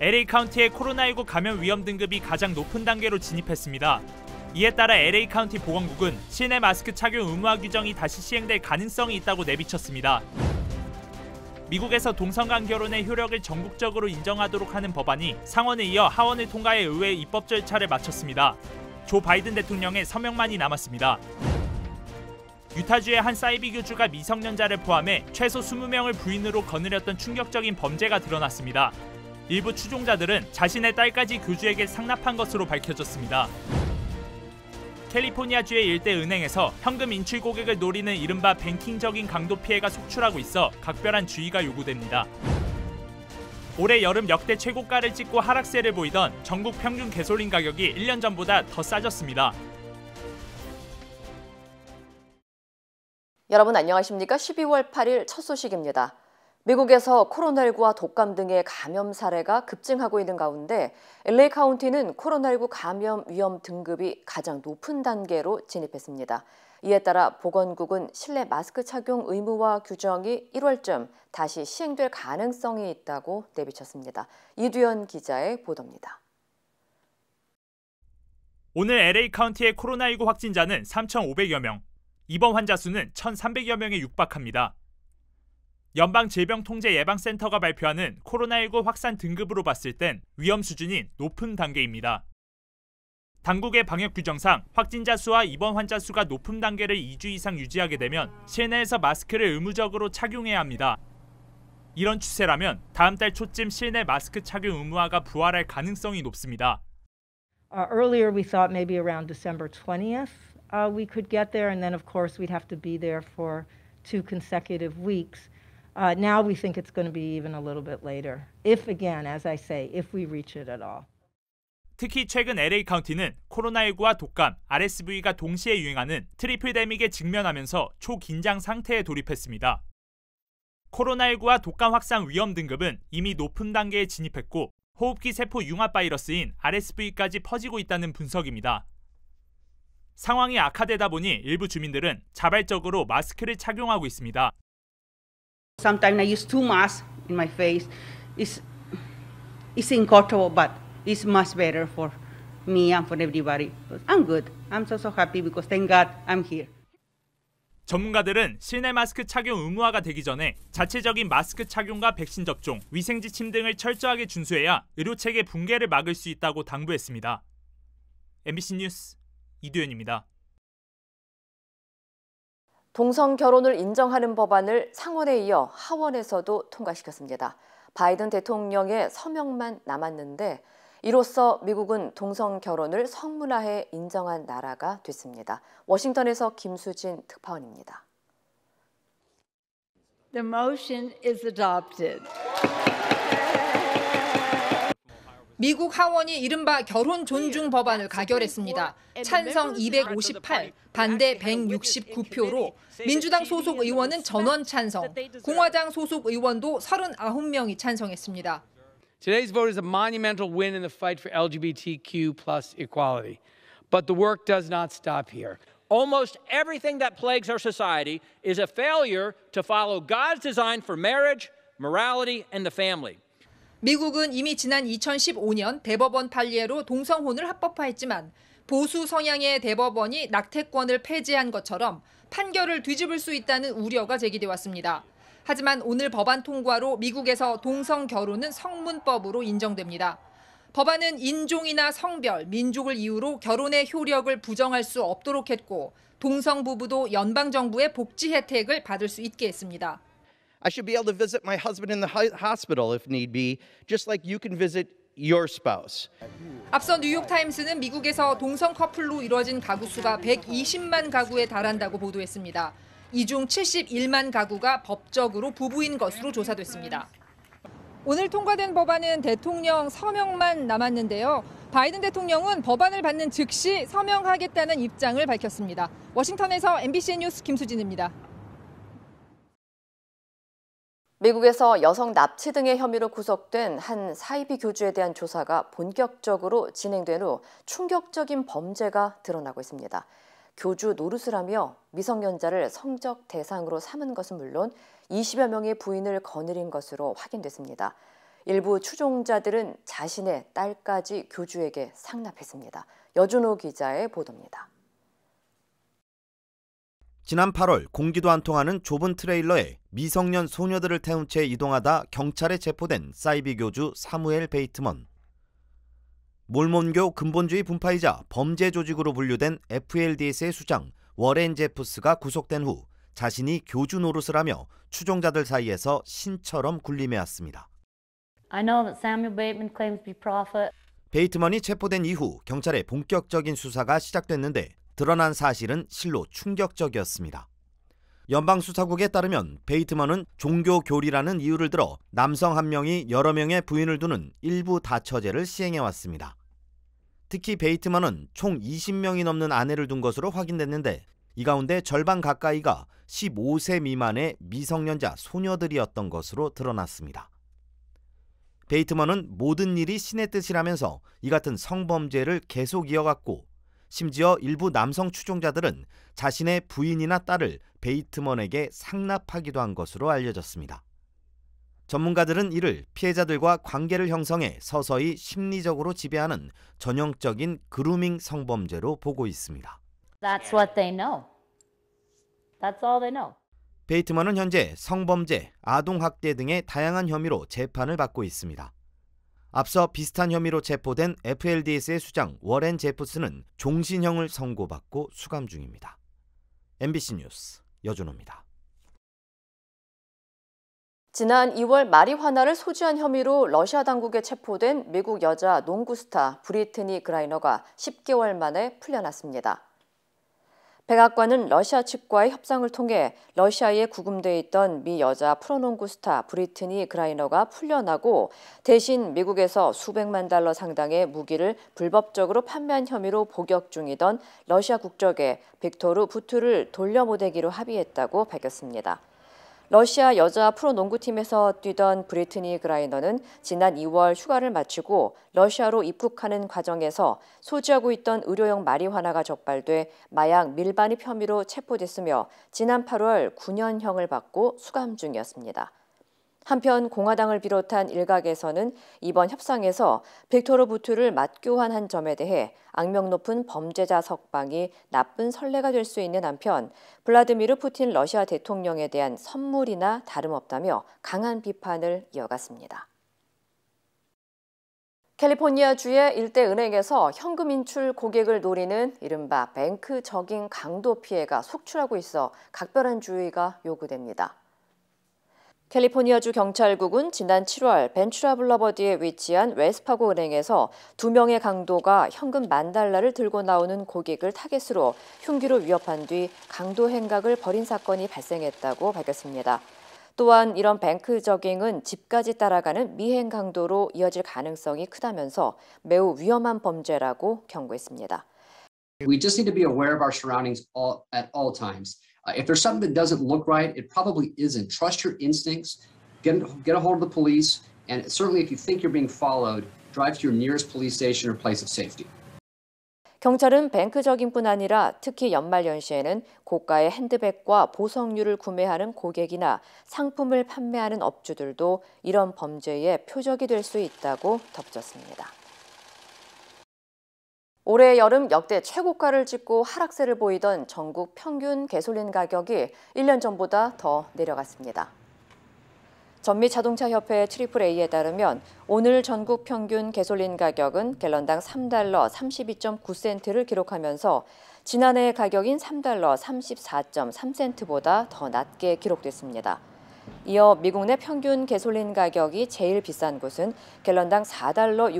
LA 카운티의 코로나19 감염 위험 등급이 가장 높은 단계로 진입했습니다. 이에 따라 LA 카운티 보건국은 실내 마스크 착용 의무화 규정이 다시 시행될 가능성이 있다고 내비쳤습니다. 미국에서 동성간 결혼의 효력을 전국적으로 인정하도록 하는 법안이 상원에 이어 하원을 통과해 의회 입법 절차를 마쳤습니다. 조 바이든 대통령의 서명만이 남았습니다. 유타주의 한 사이비 교주가 미성년자를 포함해 최소 20명을 부인으로 거느렸던 충격적인 범죄가 드러났습니다. 일부 추종자들은 자신의 딸까지 교주에게 상납한 것으로 밝혀졌습니다. 캘리포니아주의 일대 은행에서 현금 인출 고객을 노리는 이른바 뱅킹적인 강도 피해가 속출하고 있어 각별한 주의가 요구됩니다. 올해 여름 역대 최고가를 찍고 하락세를 보이던 전국 평균 가솔린 가격이 1년 전보다 더 싸졌습니다. 여러분 안녕하십니까? 12월 8일 첫 소식입니다. 미국에서 코로나19와 독감 등의 감염 사례가 급증하고 있는 가운데 LA 카운티는 코로나19 감염 위험 등급이 가장 높은 단계로 진입했습니다. 이에 따라 보건국은 실내 마스크 착용 의무화 규정이 1월쯤 다시 시행될 가능성이 있다고 내비쳤습니다. 이두현 기자의 보도입니다. 오늘 LA 카운티의 코로나19 확진자는 3,500여 명, 입원 환자 수는 1,300여 명에 육박합니다. 연방질병통제예방센터가 발표하는 코로나19 확산 등급으로 봤을 땐 위험 수준인 높은 단계입니다. 당국의 방역 규정상 확진자 수와 입원 환자 수가 높은 단계를 2주 이상 유지하게 되면 실내에서 마스크를 의무적으로 착용해야 합니다. 이런 추세라면 다음 달 초쯤 실내 마스크 착용 의무화가 부활할 가능성이 높습니다. Earlier we thought maybe around December 20th we could get there, and then of course we'd have to be there for 2 consecutive weeks. Now we think it's going to be even a little bit later. If again, as I say, if we reach it at all. 특히 최근 LA 카운티는 코로나19와 독감, RSV가 동시에 유행하는 트리플 데믹에 직면하면서 초긴장 상태에 돌입했습니다. 코로나19와 독감 확산 위험 등급은 이미 높은 단계에 진입했고 호흡기 세포 융합 바이러스인 RSV까지 퍼지고 있다는 분석입니다. 상황이 악화되다 보니 일부 주민들은 자발적으로 마스크를 착용하고 있습니다. Sometimes I use 2 masks in my face. It's uncomfortable, but it's much better for me and for everybody. I'm good. I'm so happy because thank God I'm here. 전문가들은 실내 마스크 착용 의무화가 되기 전에 자체적인 마스크 착용과 백신 접종, 위생 지침 등을 철저하게 준수해야 의료체계 붕괴를 막을 수 있다고 당부했습니다. MBC 뉴스 이두현입니다. 동성 결혼을 인정하는 법안을 상원에 이어 하원에서도 통과시켰습니다. 바이든 대통령의 서명만 남았는데 이로써 미국은 동성 결혼을 성문화해 인정한 나라가 됐습니다. 워싱턴에서 김수진 특파원입니다. The motion is adopted. 미국 하원이 이른바 결혼 존중 법안을 가결했습니다. 찬성 258, 반대 169표로 민주당 소속 의원은 전원 찬성, 공화당 소속 의원도 39명이 찬성했습니다. Today's vote is a monumental win in the fight for LGBTQ+ equality. But the work does not stop here. Almost everything that plagues our society is a failure to follow God's design for marriage, morality, and the family. 미국은 이미 지난 2015년 대법원 판례로 동성혼을 합법화했지만 보수 성향의 대법원이 낙태권을 폐지한 것처럼 판결을 뒤집을 수 있다는 우려가 제기돼 왔습니다. 하지만 오늘 법안 통과로 미국에서 동성 결혼은 성문법으로 인정됩니다. 법안은 인종이나 성별, 민족을 이유로 결혼의 효력을 부정할 수 없도록 했고 동성 부부도 연방정부의 복지 혜택을 받을 수 있게 했습니다. I should be able to visit my husband in the hospital if need be, just like you can visit your spouse. 앞서 뉴욕타임스는 미국에서 동성 커플로 이루어진 가구 수가 120만 가구에 달한다고 보도했습니다. 이 중 71만 가구가 법적으로 부부인 것으로 조사됐습니다. 오늘 통과된 법안은 대통령 서명만 남았는데요. 바이든 대통령은 법안을 받는 즉시 서명하겠다는 입장을 밝혔습니다. 워싱턴에서 MBC 뉴스 김수진입니다. 미국에서 여성 납치 등의 혐의로 구속된 한 사이비 교주에 대한 조사가 본격적으로 진행된 후 충격적인 범죄가 드러나고 있습니다. 교주 노릇을 하며 미성년자를 성적 대상으로 삼은 것은 물론 20여 명의 부인을 거느린 것으로 확인됐습니다. 일부 추종자들은 자신의 딸까지 교주에게 상납했습니다. 여준호 기자의 보도입니다. 지난 8월 공기도 안 통하는 좁은 트레일러에 미성년 소녀들을 태운 채 이동하다 경찰에 체포된 사이비 교주 사무엘 베이트먼. 몰몬교 근본주의 분파이자 범죄 조직으로 분류된 FLDS의 수장 워렌 제프스가 구속된 후 자신이 교주 노릇을 하며 추종자들 사이에서 신처럼 군림해왔습니다. I know that Samuel Bateman claims to be prophet. 베이트먼이 체포된 이후 경찰의 본격적인 수사가 시작됐는데 드러난 사실은 실로 충격적이었습니다. 연방수사국에 따르면 베이트먼은 종교 교리라는 이유를 들어 남성 한 명이 여러 명의 부인을 두는 일부 다처제를 시행해왔습니다. 특히 베이트먼은 총 20명이 넘는 아내를 둔 것으로 확인됐는데 이 가운데 절반 가까이가 15세 미만의 미성년자 소녀들이었던 것으로 드러났습니다. 베이트먼은 모든 일이 신의 뜻이라면서 이 같은 성범죄를 계속 이어갔고 심지어 일부 남성 추종자들은 자신의 부인이나 딸을 베이트먼에게 상납하기도 한 것으로 알려졌습니다. 전문가들은 이를 피해자들과 관계를 형성해 서서히 심리적으로 지배하는 전형적인 그루밍 성범죄로 보고 있습니다. That's what they know. That's all they know. 베이트먼은 현재 성범죄, 아동학대 등의 다양한 혐의로 재판을 받고 있습니다. 앞서 비슷한 혐의로 체포된 FLDS의 수장 워렌 제프스는 종신형을 선고받고 수감 중입니다. MBC 뉴스 여준호입니다. 지난 2월 마리화나를 소지한 혐의로 러시아 당국에 체포된 미국 여자 농구 스타 브리트니 그라이너가 10개월 만에 풀려났습니다. 백악관은 러시아 측과의 협상을 통해 러시아에 구금돼 있던 미 여자 프로농구 스타 브리트니 그라이너가 풀려나고 대신 미국에서 수백만 달러 상당의 무기를 불법적으로 판매한 혐의로 복역 중이던 러시아 국적의 빅토르 부투를 돌려보내기로 합의했다고 밝혔습니다. 러시아 여자 프로농구팀에서 뛰던 브리트니 그라이너는 지난 2월 휴가를 마치고 러시아로 입국하는 과정에서 소지하고 있던 의료용 마리화나가 적발돼 마약 밀반입 혐의로 체포됐으며 지난 8월 9년형을 받고 수감 중이었습니다. 한편 공화당을 비롯한 일각에서는 이번 협상에서 빅토르 부투를 맞교환한 점에 대해 악명 높은 범죄자 석방이 나쁜 선례가 될 수 있는 한편 블라디미르 푸틴 러시아 대통령에 대한 선물이나 다름없다며 강한 비판을 이어갔습니다. 캘리포니아주의 일대 은행에서 현금 인출 고객을 노리는 이른바 뱅크 저깅 강도 피해가 속출하고 있어 각별한 주의가 요구됩니다. 캘리포니아주 경찰국은 지난 7월 벤츄라 블러버드에 위치한 웰스파고 은행에서 2명의 강도가 현금 $10,000를 들고 나오는 고객을 타겟으로 흉기로 위협한 뒤 강도 행각을 벌인 사건이 발생했다고 밝혔습니다. 또한 이런 뱅크 저깅은 집까지 따라가는 미행 강도로 이어질 가능성이 크다면서 매우 위험한 범죄라고 경고했습니다. We just need to be aware of our surroundings at all times. If there's something that doesn't look right, it probably isn't. Trust your instincts, get a hold of the police, and certainly if you think you're being followed, drive to your nearest police station or place of safety. 경찰은 뱅크 저깅뿐 아니라 특히 연말연시에는 고가의 핸드백과 보석류를 구매하는 고객이나 상품을 판매하는 업주들도 이런 범죄의 표적이 될 수 있다고 덧붙였습니다. 올해 여름 역대 최고가를 찍고 하락세를 보이던 전국 평균 가솔린 가격이 1년 전보다 더 내려갔습니다. 전미자동차협회 AAA에 따르면 오늘 전국 평균 가솔린 가격은 갤런당 $3 32.9센트를 기록하면서 지난해 가격인 $3 34.3센트보다 더 낮게 기록됐습니다. 이어 미국 내 평균 가솔린 가격이 제일 비싼 곳은 갤런당 $4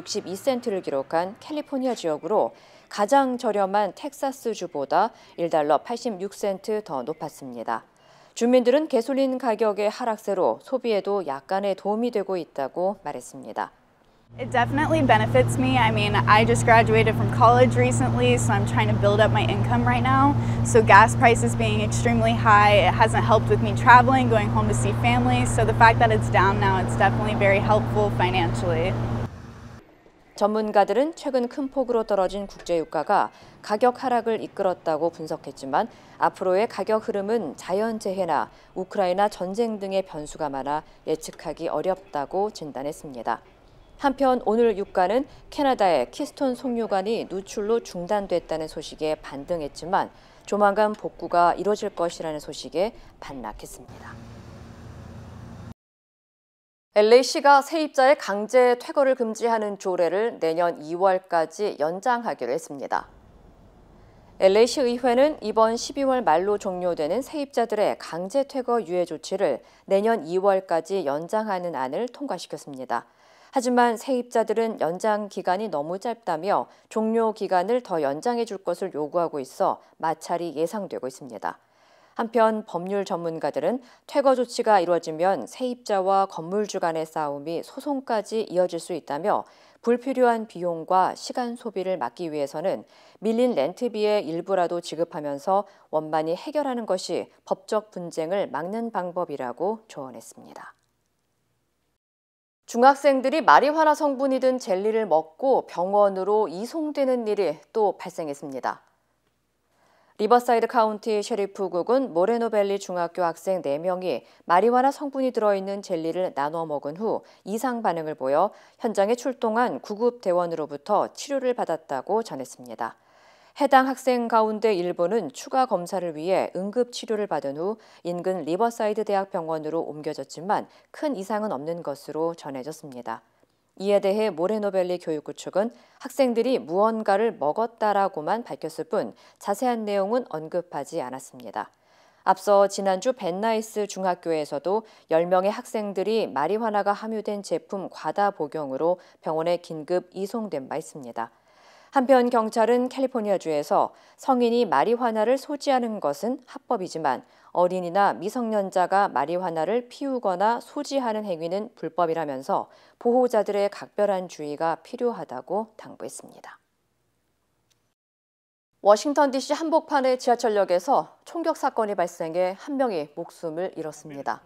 62센트를 기록한 캘리포니아 지역으로 가장 저렴한 텍사스주보다 $1 86센트 더 높았습니다. 주민들은 가솔린 가격의 하락세로 소비에도 약간의 도움이 되고 있다고 말했습니다. It definitely benefits me. I mean, I just graduated from college recently, so I'm trying to build up my income right now. So gas prices being extremely high, it hasn't helped with me traveling, going home to see family. So the fact that it's down now, it's definitely very helpful financially. 전문가들은 최근 큰 폭으로 떨어진 국제유가가 가격 하락을 이끌었다고 분석했지만 앞으로의 가격 흐름은 자연재해나 우크라이나 전쟁 등의 변수가 많아 예측하기 어렵다고 진단했습니다. 한편 오늘 유가는 캐나다의 키스톤 송유관이 누출로 중단됐다는 소식에 반등했지만 조만간 복구가 이뤄질 것이라는 소식에 반락했습니다. LA시가 세입자의 강제 퇴거를 금지하는 조례를 내년 2월까지 연장하기로 했습니다. LA시 의회는 이번 12월 말로 종료되는 세입자들의 강제 퇴거 유예 조치를 내년 2월까지 연장하는 안을 통과시켰습니다. 하지만 세입자들은 연장 기간이 너무 짧다며 종료 기간을 더 연장해 줄 것을 요구하고 있어 마찰이 예상되고 있습니다. 한편 법률 전문가들은 퇴거 조치가 이루어지면 세입자와 건물주 간의 싸움이 소송까지 이어질 수 있다며 불필요한 비용과 시간 소비를 막기 위해서는 밀린 렌트비의 일부라도 지급하면서 원만히 해결하는 것이 법적 분쟁을 막는 방법이라고 조언했습니다. 중학생들이 마리화나 성분이 든 젤리를 먹고 병원으로 이송되는 일이 또 발생했습니다. 리버사이드 카운티 셰리프국은 모레노밸리 중학교 학생 4명이 마리화나 성분이 들어있는 젤리를 나눠 먹은 후 이상 반응을 보여 현장에 출동한 구급 대원으로부터 치료를 받았다고 전했습니다. 해당 학생 가운데 일부는 추가 검사를 위해 응급 치료를 받은 후 인근 리버사이드 대학병원으로 옮겨졌지만 큰 이상은 없는 것으로 전해졌습니다. 이에 대해 모레노밸리 교육구 측은 학생들이 무언가를 먹었다라고만 밝혔을 뿐 자세한 내용은 언급하지 않았습니다. 앞서 지난주 벤나이스 중학교에서도 10명의 학생들이 마리화나가 함유된 제품 과다 복용으로 병원에 긴급 이송된 바 있습니다. 한편 경찰은 캘리포니아주에서 성인이 마리화나를 소지하는 것은 합법이지만 어린이나 미성년자가 마리화나를 피우거나 소지하는 행위는 불법이라면서 보호자들의 각별한 주의가 필요하다고 당부했습니다. 워싱턴 DC 한복판의 지하철역에서 총격 사건이 발생해 한 명이 목숨을 잃었습니다.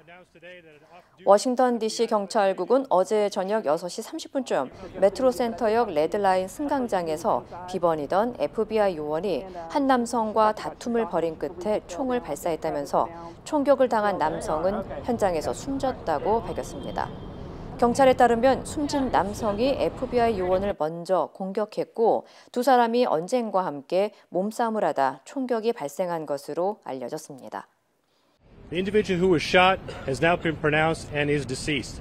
워싱턴 DC 경찰국은 어제 저녁 6시 30분쯤 메트로센터역 레드라인 승강장에서 비번이던 FBI 요원이 한 남성과 다툼을 벌인 끝에 총을 발사했다면서 총격을 당한 남성은 현장에서 숨졌다고 밝혔습니다. 경찰에 따르면 숨진 남성이 FBI 요원을 먼저 공격했고 두 사람이 언쟁과 함께 몸싸움을 하다 총격이 발생한 것으로 알려졌습니다. The individual who was shot has now been pronounced and is deceased.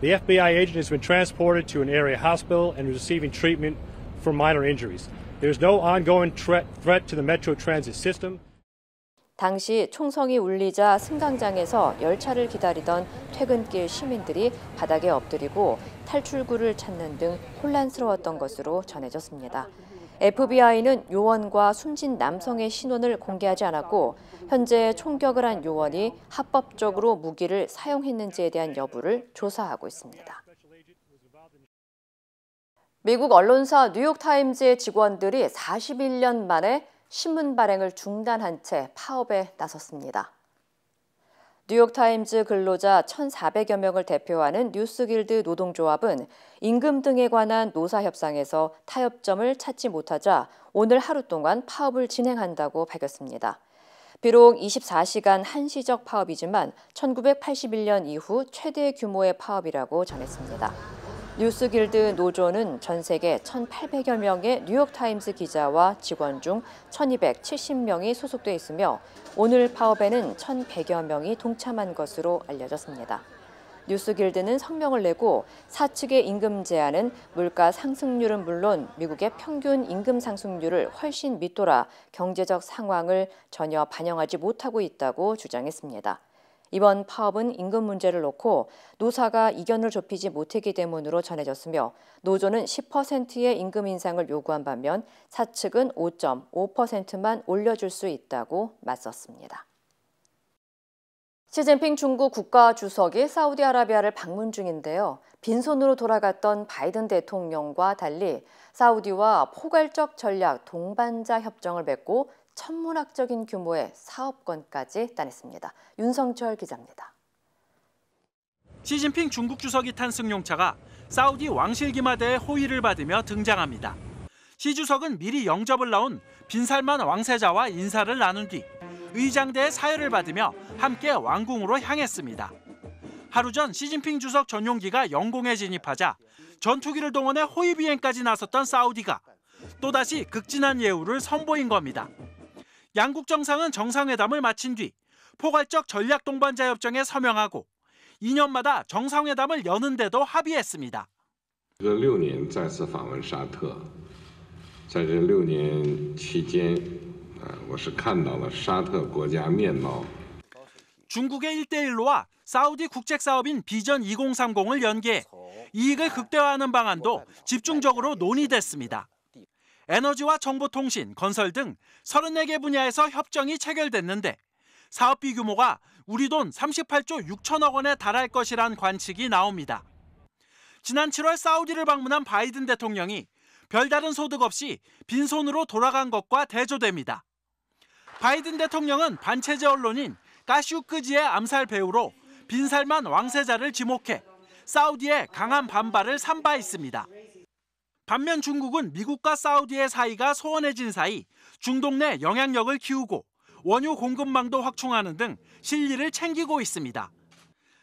The FBI agent has been transported to an area hospital and is receiving treatment for minor injuries. There is no ongoing threat to the Metro Transit system. 당시 총성이 울리자 승강장에서 열차를 기다리던 퇴근길 시민들이 바닥에 엎드리고 탈출구를 찾는 등 혼란스러웠던 것으로 전해졌습니다. FBI는 요원과 숨진 남성의 신원을 공개하지 않았고 현재 총격을 한 요원이 합법적으로 무기를 사용했는지에 대한 여부를 조사하고 있습니다. 미국 언론사 뉴욕타임즈의 직원들이 41년 만에 신문 발행을 중단한 채 파업에 나섰습니다. 뉴욕타임즈 근로자 1,400여 명을 대표하는 뉴스길드 노동조합은 임금 등에 관한 노사협상에서 타협점을 찾지 못하자 오늘 하루 동안 파업을 진행한다고 밝혔습니다. 비록 24시간 한시적 파업이지만 1981년 이후 최대 규모의 파업이라고 전했습니다. 뉴스길드 노조는 전 세계 1,800여 명의 뉴욕타임즈 기자와 직원 중 1,270명이 소속돼 있으며 오늘 파업에는 1,100여 명이 동참한 것으로 알려졌습니다. 뉴스길드는 성명을 내고 사측의 임금 제한은 물가 상승률은 물론 미국의 평균 임금 상승률을 훨씬 밑돌아 경제적 상황을 전혀 반영하지 못하고 있다고 주장했습니다. 이번 파업은 임금 문제를 놓고 노사가 이견을 좁히지 못했기 때문으로 전해졌으며 노조는 10%의 임금 인상을 요구한 반면 사측은 5.5%만 올려줄 수 있다고 맞섰습니다. 시진핑 중국 국가주석이 사우디아라비아를 방문 중인데요. 빈손으로 돌아갔던 바이든 대통령과 달리 사우디와 포괄적 전략 동반자 협정을 맺고 천문학적인 규모의 사업권까지 따냈습니다. 윤성철 기자입니다. 시진핑 중국 주석이 탄 승용차가 사우디 왕실기마대의 호의를 받으며 등장합니다. 시 주석은 미리 영접을 나온 빈살만 왕세자와 인사를 나눈 뒤 의장대의 사열을 받으며 함께 왕궁으로 향했습니다. 하루 전 시진핑 주석 전용기가 영공에 진입하자 전투기를 동원해 호위 비행까지 나섰던 사우디가 또다시 극진한 예우를 선보인 겁니다. 양국 정상은 정상회담을 마친 뒤 포괄적 전략 동반자 협정에 서명하고 2년마다 정상회담을 여는 데도 합의했습니다. 6年再次访问沙特，在这6年期间，我是看到了沙特国家面貌。 중국의 1대1로와 사우디 국책사업인 비전 2030을 연계해 이익을 극대화하는 방안도 집중적으로 논의됐습니다. 에너지와 정보통신, 건설 등 34개 분야에서 협정이 체결됐는데 사업비 규모가 우리 돈 38조 6천억 원에 달할 것이란 관측이 나옵니다. 지난 7월 사우디를 방문한 바이든 대통령이 별다른 소득 없이 빈손으로 돌아간 것과 대조됩니다. 바이든 대통령은 반체제 언론인 까슈크지의 암살 배우로 빈살만 왕세자를 지목해 사우디의 강한 반발을 산 바 있습니다. 반면 중국은 미국과 사우디의 사이가 소원해진 사이 중동 내 영향력을 키우고 원유 공급망도 확충하는 등 실리를 챙기고 있습니다.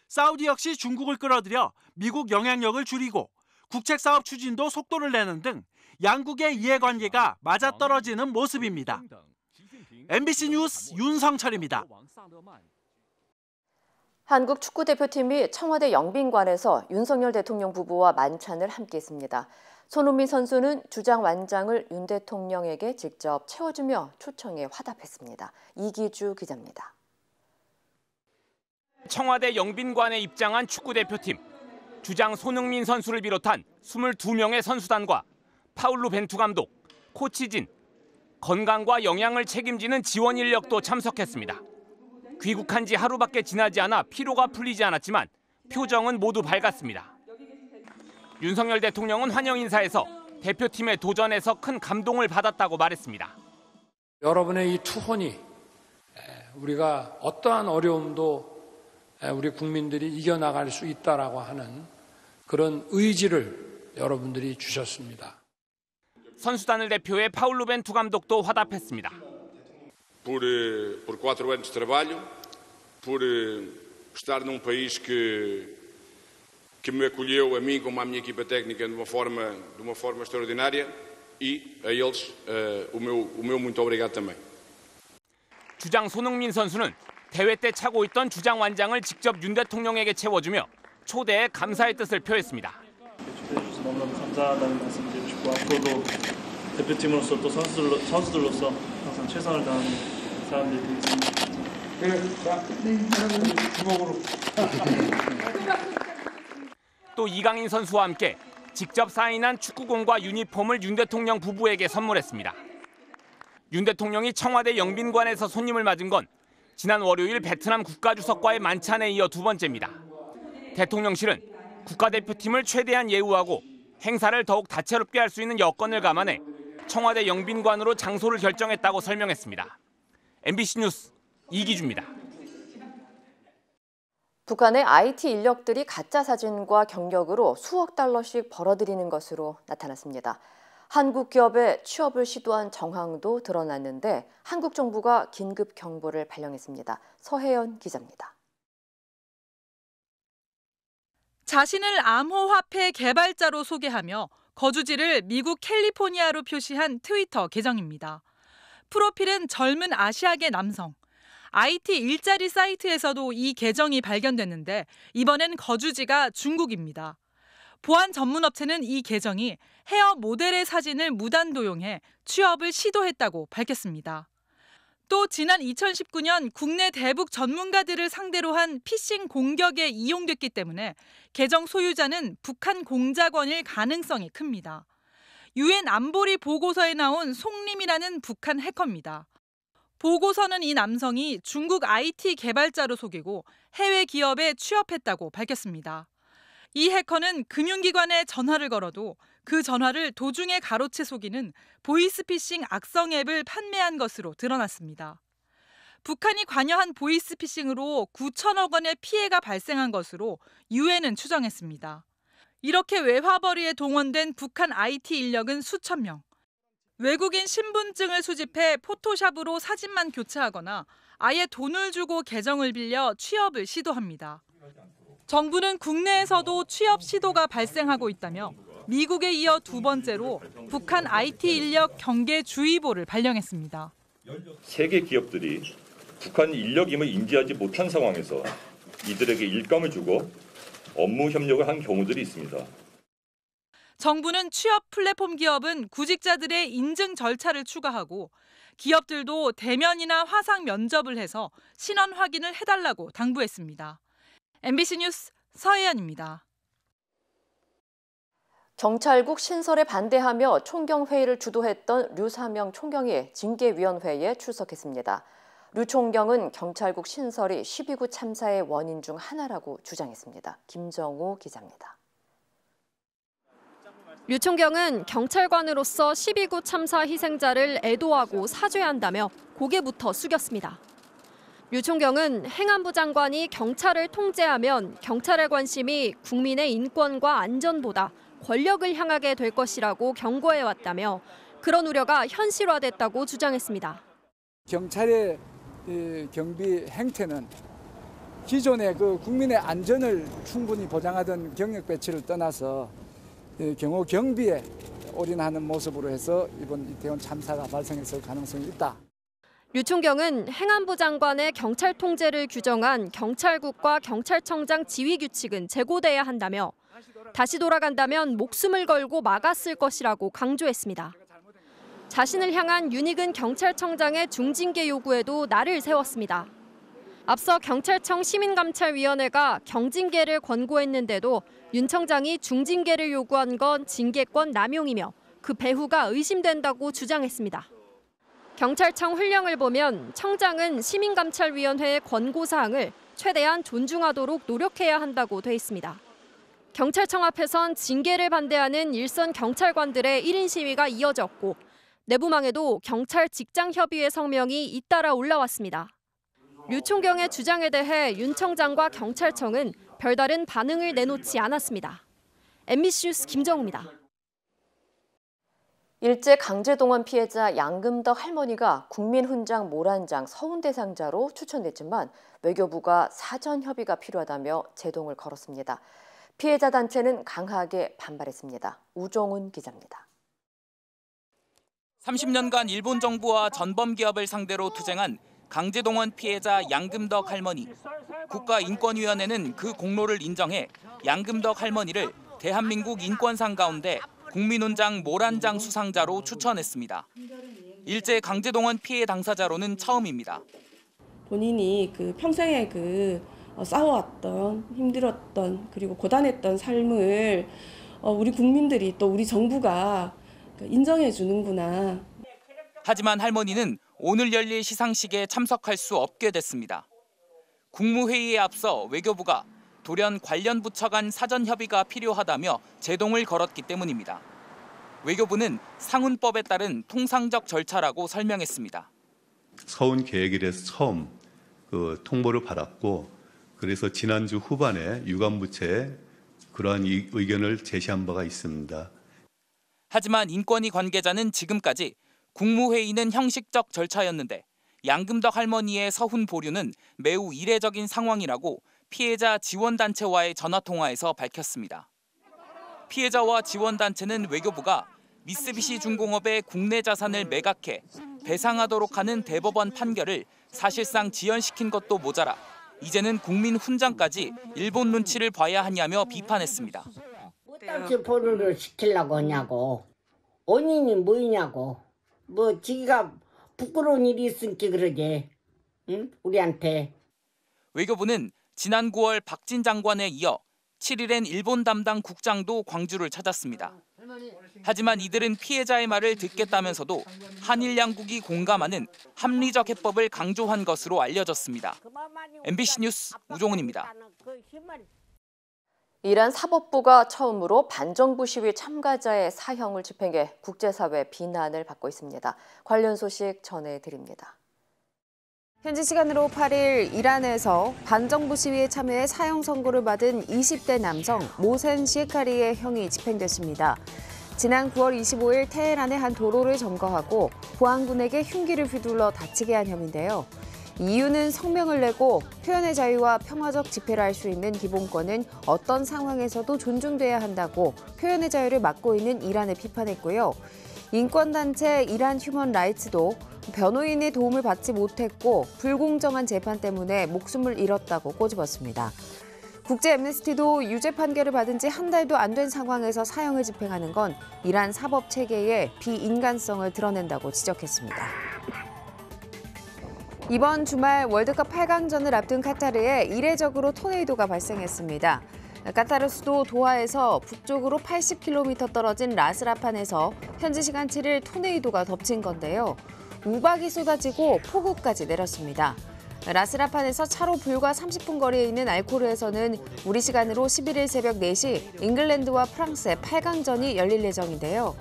사우디 역시 중국을 끌어들여 미국 영향력을 줄이고 국책사업 추진도 속도를 내는 등 양국의 이해관계가 맞아떨어지는 모습입니다. MBC 뉴스 윤성철입니다. 한국 축구대표팀이 청와대 영빈관에서 윤석열 대통령 부부와 만찬을 함께했습니다. 손흥민 선수는 주장 완장을 윤 대통령에게 직접 채워주며 초청에 화답했습니다. 이기주 기자입니다. 청와대 영빈관에 입장한 축구대표팀. 주장 손흥민 선수를 비롯한 22명의 선수단과 파울루 벤투 감독, 코치진, 건강과 영양을 책임지는 지원 인력도 참석했습니다. 귀국한 지 하루밖에 지나지 않아 피로가 풀리지 않았지만 표정은 모두 밝았습니다. 윤석열 대통령은 환영 인사에서 대표팀의 도전에서 큰 감동을 받았다고 말했습니다. 여러분의 이 투혼이 우리가 어떠한 어려움도 우리 국민들이 이겨나갈 수 있다라고 하는 그런 의지를 여러분들이 주셨습니다. 선수단을 대표해 파울루 벤투 감독도 화답했습니다. Por 4 anos de trabalho, por estar num país que me acolheu a mim como à minha equipa técnica de uma forma extraordinária e a eles o meu muito obrigado também. 주장 손흥민 선수는 대회 때 차고 있던 주장 완장을 직접 윤 대통령에게 채워주며 초대에 감사의 뜻을 표했습니다. 초대해 주셔서 너무너무 감사하다는 말씀 드리고 싶고 앞으로도 대표팀으로서 또 선수들로서 항상 최선을 다하는 사람들이 되겠습니다. 주먹으로. 또 이강인 선수와 함께 직접 사인한 축구공과 유니폼을 윤 대통령 부부에게 선물했습니다. 윤 대통령이 청와대 영빈관에서 손님을 맞은 건 지난 월요일 베트남 국가주석과의 만찬에 이어 두 번째입니다. 대통령실은 국가대표팀을 최대한 예우하고 행사를 더욱 다채롭게 할 수 있는 여건을 감안해 청와대 영빈관으로 장소를 결정했다고 설명했습니다. MBC 뉴스 이기주입니다. 북한의 IT 인력들이 가짜 사진과 경력으로 수억 달러씩 벌어들이는 것으로 나타났습니다. 한국 기업에 취업을 시도한 정황도 드러났는데 한국 정부가 긴급 경보를 발령했습니다. 서혜연 기자입니다. 자신을 암호화폐 개발자로 소개하며 거주지를 미국 캘리포니아로 표시한 트위터 계정입니다. 프로필은 젊은 아시아계 남성. IT 일자리 사이트에서도 이 계정이 발견됐는데 이번엔 거주지가 중국입니다. 보안 전문 업체는 이 계정이 헤어 모델의 사진을 무단 도용해 취업을 시도했다고 밝혔습니다. 또 지난 2019년 국내 대북 전문가들을 상대로 한 피싱 공격에 이용됐기 때문에 계정 소유자는 북한 공작원일 가능성이 큽니다. 유엔 안보리 보고서에 나온 송림이라는 북한 해커입니다. 보고서는 이 남성이 중국 IT 개발자로 속이고 해외 기업에 취업했다고 밝혔습니다. 이 해커는 금융기관에 전화를 걸어도 그 전화를 도중에 가로채 속이는 보이스피싱 악성 앱을 판매한 것으로 드러났습니다. 북한이 관여한 보이스피싱으로 9천억 원의 피해가 발생한 것으로 유엔은 추정했습니다. 이렇게 외화벌이에 동원된 북한 IT 인력은 수천 명. 외국인 신분증을 수집해 포토샵으로 사진만 교체하거나 아예 돈을 주고 계정을 빌려 취업을 시도합니다. 정부는 국내에서도 취업 시도가 발생하고 있다며 미국에 이어 두 번째로 북한 IT 인력 경계 주의보를 발령했습니다. 세계 기업들이 북한 인력임을 인지하지 못한 상황에서 이들에게 일감을 주고 업무 협력을 한 경우들이 있습니다. 정부는 취업 플랫폼 기업은 구직자들의 인증 절차를 추가하고 기업들도 대면이나 화상 면접을 해서 신원 확인을 해달라고 당부했습니다. MBC 뉴스 서혜연입니다. 경찰국 신설에 반대하며 총경회의를 주도했던 류사명 총경이 징계위원회에 출석했습니다. 류 총경은 경찰국 신설이 12구 참사의 원인 중 하나라고 주장했습니다. 김정우 기자입니다. 류 총경은 경찰관으로서 12구 참사 희생자를 애도하고 사죄한다며 고개부터 숙였습니다. 류 총경은 행안부 장관이 경찰을 통제하면 경찰의 관심이 국민의 인권과 안전보다 권력을 향하게 될 것이라고 경고해왔다며 그런 우려가 현실화됐다고 주장했습니다. 경찰의 경비 행태는 기존의 그 국민의 안전을 충분히 보장하던 경력 배치를 떠나서 경호 경비에 올인하는 모습으로 해서 이번 이태원 참사가 발생했을 가능성이 있다. 류 총경은 행안부 장관의 경찰 통제를 규정한 경찰국과 경찰청장 지휘 규칙은 재고돼야 한다며 다시 돌아간다면 목숨을 걸고 막았을 것이라고 강조했습니다. 자신을 향한 윤익은 경찰청장의 중징계 요구에도 날을 세웠습니다. 앞서 경찰청 시민감찰위원회가 경징계를 권고했는데도 윤 청장이 중징계를 요구한 건 징계권 남용이며 그 배후가 의심된다고 주장했습니다. 경찰청 훈령을 보면 청장은 시민감찰위원회의 권고사항을 최대한 존중하도록 노력해야 한다고 돼 있습니다. 경찰청 앞에선 징계를 반대하는 일선 경찰관들의 1인 시위가 이어졌고 내부망에도 경찰 직장협의회 성명이 잇따라 올라왔습니다. 류 총경의 주장에 대해 윤 청장과 경찰청은 별다른 반응을 내놓지 않았습니다. MBC 뉴스 김정우입니다. 일제 강제동원 피해자 양금덕 할머니가 국민훈장 모란장 서훈대상자로 추천됐지만 외교부가 사전 협의가 필요하다며 제동을 걸었습니다. 피해자 단체는 강하게 반발했습니다. 우종훈 기자입니다. 30년간 일본 정부와 전범 기업을 상대로 투쟁한 강제동원 피해자 양금덕 할머니. 국가인권위원회는 그 공로를 인정해 양금덕 할머니를 대한민국 인권상 가운데 국민훈장 모란장 수상자로 추천했습니다. 일제 강제동원 피해 당사자로는 처음입니다. 본인이 평생에 싸워왔던 힘들었던 그리고 고단했던 삶을 우리 국민들이 또 우리 정부가 인정해 주는구나. 하지만 할머니는 오늘 열릴 시상식에 참석할 수 없게 됐습니다. 국무회의에 앞서 외교부가 돌연 관련 부처 간 사전 협의가 필요하다며 제동을 걸었기 때문입니다. 외교부는 상훈법에 따른 통상적 절차라고 설명했습니다. 서훈 계획일에서 처음 통보를 받았고 그래서 지난주 후반에 유관부처에 그러한 의견을 제시한 바가 있습니다. 하지만 인권위 관계자는 지금까지 국무회의는 형식적 절차였는데 양금덕 할머니의 서훈 보류는 매우 이례적인 상황이라고 피해자 지원단체와의 전화통화에서 밝혔습니다. 피해자와 지원단체는 외교부가 미쓰비시 중공업의 국내 자산을 매각해 배상하도록 하는 대법원 판결을 사실상 지연시킨 것도 모자라 이제는 국민 훈장까지 일본 눈치를 봐야 하냐며 비판했습니다. 뭐딴지 보류를 시키려고 하냐고. 원인이 뭐냐고. 지가 부끄러운 일이 있으니까 그러지. 응? 우리한테. 외교부는 지난 9월 박진 장관에 이어 7일엔 일본 담당 국장도 광주를 찾았습니다. 하지만 이들은 피해자의 말을 듣겠다면서도 한일 양국이 공감하는 합리적 해법을 강조한 것으로 알려졌습니다. MBC 뉴스 우종훈입니다. 이란 사법부가 처음으로 반정부 시위 참가자의 사형을 집행해 국제사회 비난을 받고 있습니다. 관련 소식 전해드립니다. 현지 시간으로 8일 이란에서 반정부 시위에 참여해 사형 선고를 받은 20대 남성 모센 시에카리의 형이 집행됐습니다. 지난 9월 25일 테헤란의 한 도로를 점거하고 보안군에게 흉기를 휘둘러 다치게 한 혐의인데요. 이유는 성명을 내고 표현의 자유와 평화적 집회를 할 수 있는 기본권은 어떤 상황에서도 존중돼야 한다고 표현의 자유를 막고 있는 이란을 비판했고요. 인권단체 이란 휴먼 라이츠도 변호인의 도움을 받지 못했고 불공정한 재판 때문에 목숨을 잃었다고 꼬집었습니다. 국제 애므니스티도 유죄 판결을 받은 지 한 달도 안 된 상황에서 사형을 집행하는 건 이란 사법 체계의 비인간성을 드러낸다고 지적했습니다. 이번 주말 월드컵 8강전을 앞둔 카타르에 이례적으로 토네이도가 발생했습니다. 카타르 수도 도하에서 북쪽으로 80km 떨어진 라스라판에서 현지 시간 7일 토네이도가 덮친 건데요. 우박이 쏟아지고 폭우까지 내렸습니다. 라스라판에서 차로 불과 30분 거리에 있는 알코르에서는 우리 시간으로 11일 새벽 4시 잉글랜드와 프랑스의 8강전이 열릴 예정인데요.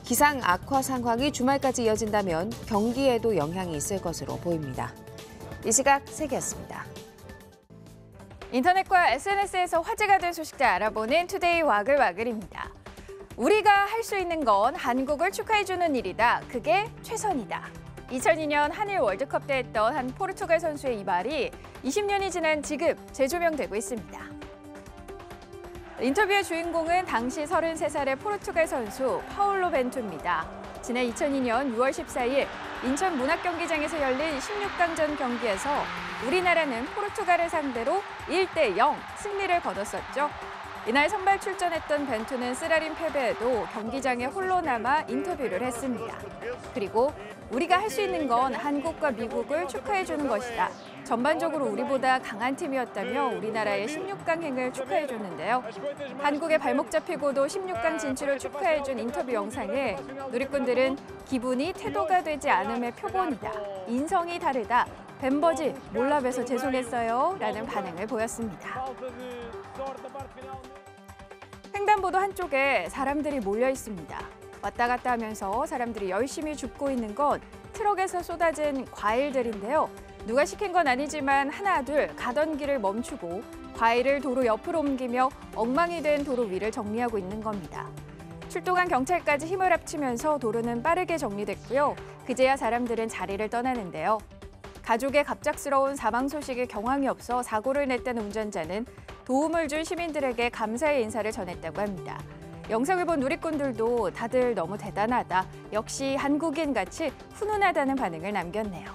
기상 악화 상황이 주말까지 이어진다면 경기에도 영향이 있을 것으로 보입니다. 이 시각 세계였습니다. 인터넷과 SNS에서 화제가 된 소식들 알아보는 투데이 와글와글입니다. 우리가 할 수 있는 건 한국을 축하해주는 일이다. 그게 최선이다. 2002년 한일 월드컵 때 했던 한 포르투갈 선수의 이 말이 20년이 지난 지금 재조명되고 있습니다. 인터뷰의 주인공은 당시 33살의 포르투갈 선수 파울로 벤투입니다. 지난 2002년 6월 14일 인천 문학경기장에서 열린 16강전 경기에서 우리나라는 포르투갈을 상대로 1대0 승리를 거뒀었죠. 이날 선발 출전했던 벤투는 쓰라린 패배에도 경기장에 홀로 남아 인터뷰를 했습니다. 그리고 우리가 할 수 있는 건 한국과 미국을 축하해주는 것이다. 전반적으로 우리보다 강한 팀이었다며 우리나라의 16강행을 축하해줬는데요. 한국의 발목 잡히고도 16강 진출을 축하해준 인터뷰 영상에 누리꾼들은 기분이 태도가 되지 않음의 표본이다. 인성이 다르다. 벤버지 몰라봬서 죄송했어요. 라는 반응을 보였습니다. 횡단보도 한쪽에 사람들이 몰려 있습니다. 왔다 갔다 하면서 사람들이 열심히 줍고 있는 건 트럭에서 쏟아진 과일들인데요. 누가 시킨 건 아니지만 하나 둘 가던 길을 멈추고 과일을 도로 옆으로 옮기며 엉망이 된 도로 위를 정리하고 있는 겁니다. 출동한 경찰까지 힘을 합치면서 도로는 빠르게 정리됐고요. 그제야 사람들은 자리를 떠나는데요. 가족의 갑작스러운 사망 소식에 경황이 없어 사고를 냈다는 운전자는 도움을 준 시민들에게 감사의 인사를 전했다고 합니다. 영상을 본 누리꾼들도 다들 너무 대단하다, 역시 한국인같이 훈훈하다는 반응을 남겼네요.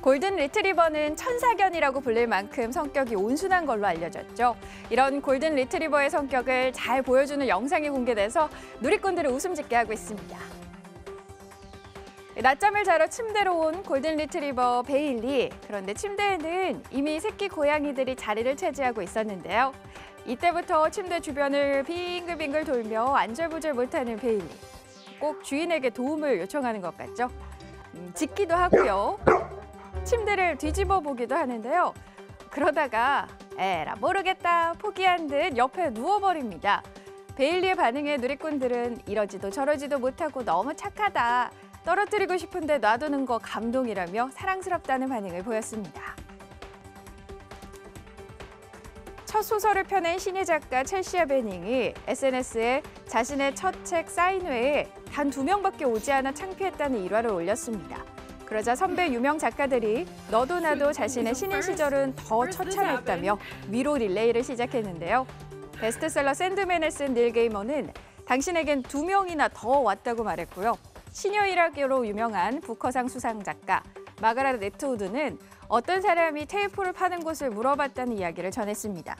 골든 리트리버는 천사견이라고 불릴 만큼 성격이 온순한 걸로 알려졌죠. 이런 골든 리트리버의 성격을 잘 보여주는 영상이 공개돼서 누리꾼들을 웃음 짓게 하고 있습니다. 낮잠을 자러 침대로 온 골든 리트리버 베일리. 그런데 침대에는 이미 새끼 고양이들이 자리를 차지하고 있었는데요. 이때부터 침대 주변을 빙글빙글 돌며 안절부절 못하는 베일리. 꼭 주인에게 도움을 요청하는 것 같죠? 짖기도 하고요. 침대를 뒤집어 보기도 하는데요. 그러다가 에라 모르겠다 포기한 듯 옆에 누워버립니다. 베일리의 반응에 누리꾼들은 이러지도 저러지도 못하고 너무 착하다. 떨어뜨리고 싶은데 놔두는 거 감동이라며 사랑스럽다는 반응을 보였습니다. 첫 소설을 펴낸 신예 작가 첼시아 베닝이 SNS에 자신의 첫 책 사인회에 단 2명밖에 오지 않아 창피했다는 일화를 올렸습니다. 그러자 선배 유명 작가들이 너도 나도 자신의 신인 시절은 더 처참했다며 위로 릴레이를 시작했는데요. 베스트셀러 샌드맨을 쓴 닐 게이머는 당신에겐 2명이나 더 왔다고 말했고요. 시녀 일학으로 유명한 부커상 수상 작가 마가렛 애트우드는 어떤 사람이 테이프를 파는 곳을 물어봤다는 이야기를 전했습니다.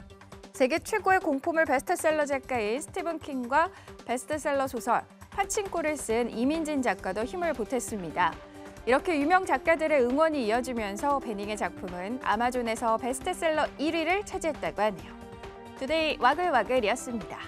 세계 최고의 공포물 베스트셀러 작가인 스티븐 킹과 베스트셀러 소설 파친코를 쓴 이민진 작가도 힘을 보탰습니다. 이렇게 유명 작가들의 응원이 이어지면서 베닝의 작품은 아마존에서 베스트셀러 1위를 차지했다고 하네요. 투데이 와글와글이었습니다.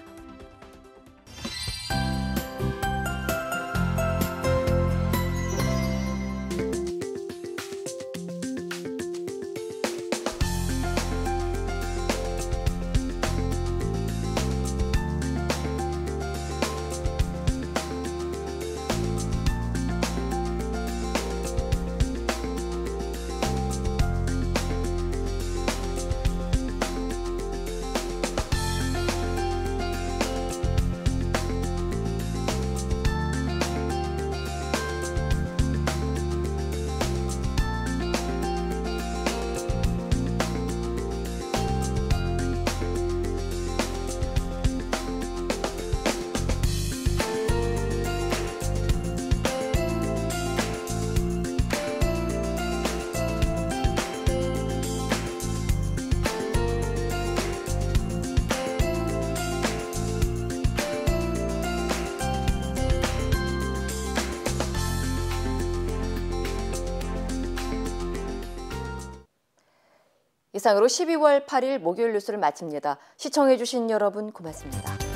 이상으로 12월 8일 목요일 뉴스를 마칩니다. 시청해주신 여러분 고맙습니다.